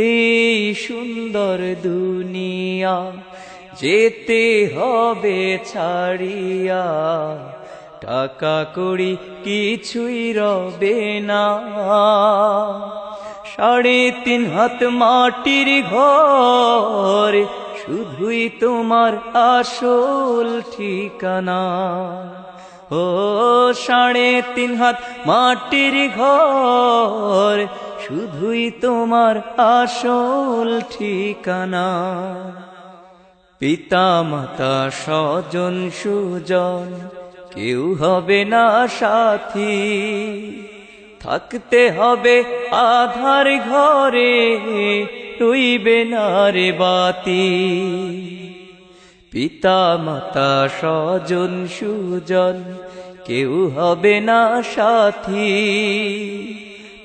এই সুন্দর দুনিয়া যেতে হবে ছাড়িয়া, টাকা কড়ি কিছুই রবে না। 3.5 হাত মাটির ঘর শুধুই তোমার আসল ঠিকানা। ও 3.5 হাত মাটির ঘর শুধুই তোমার আসল ঠিকানা। পিতা মাতা স্বজন সুজন কেউ হবে না সাথী, থাকতে হবে আধার ঘরে, রইবে না রে বাতি। পিতা মাতা স্বজন সুজন কেউ হবে না সাথী,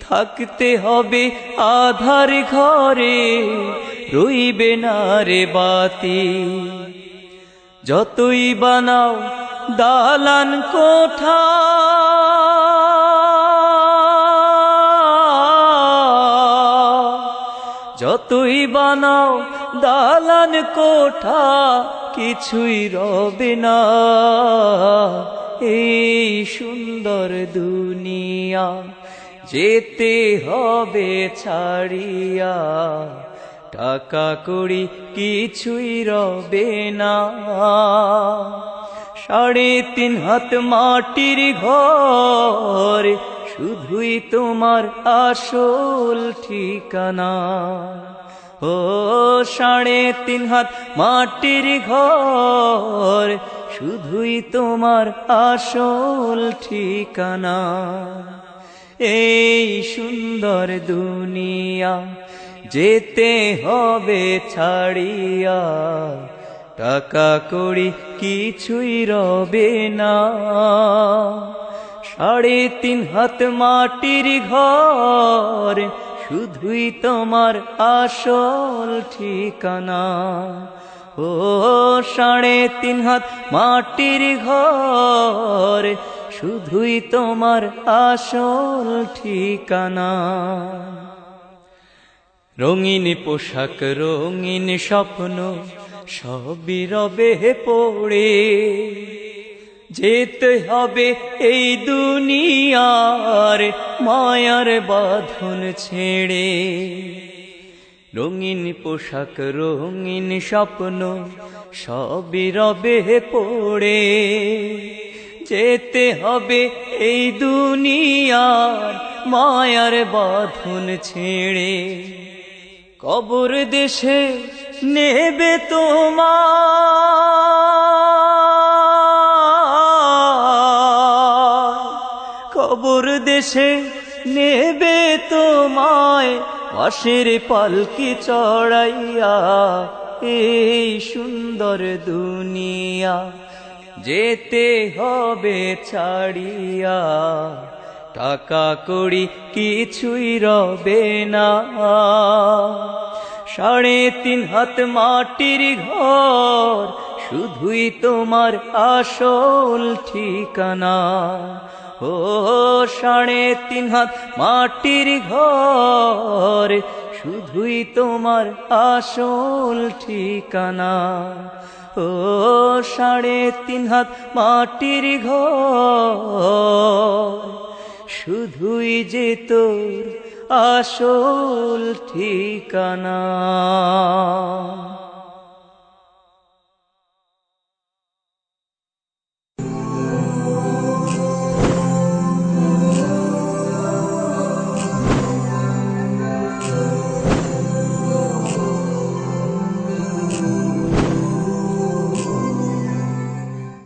থাকতে হবে আধার ঘরে, রইবে না রে বাতি। যতই বানাও দালান কোঠা, যতই বানাও দালান কোঠা, কিছুই রবে না এই সুন্দর দুনিয়া যেতে হবে ছাড়িয়া, টাকা কড়ি কিছুই রবে না। 3.5 হাত মাটির ঘর শুধুই তোমার আসল ঠিকানা। ও 3.5 হাত মাটির ঘর শুধুই তোমার আসল ঠিকানা। এই সুন্দর দুনিয়া যেতে হবে ছাড়িয়া, টাকা কড়ি কিছুই রবে না। 3.5 হাত মাটির ঘর শুধুই তোমার আসল ঠিকানা। ও 3.5 হাত মাটির ঘর শুধুই তোমার আসল ঠিকানা। রঙিন পোশাক রঙিন স্বপ্ন সবই রবে পড়ে, যেতে হবে এই দুনিয়ার মায়ার বাঁধন ছেড়ে। রঙিন পোশাক রঙিন স্বপ্ন সবই রবে পড়ে, যেতে হবে এই দুনিয়ার মায়ার বাঁধন ছেড়ে। কবর দেশে নেবে তোমায়, কবর দেশে নেবে তোমায়, বাঁশের পালকি চড়াইয়া। এই সুন্দর দুনিয়া যেতে হবে ছাড়িয়া, টাকা কড়ি কিছুই রবে না। 3.5 হাত মাটির ঘর শুধুই তোমার আসল ঠিকানা। ও 3.5 হাত মাটির ঘর শুধুই তোমার আসল ঠিকানা। ও 3.5 হাত মাটির ঘর শুধুই যে তোর আসল ঠিকানা।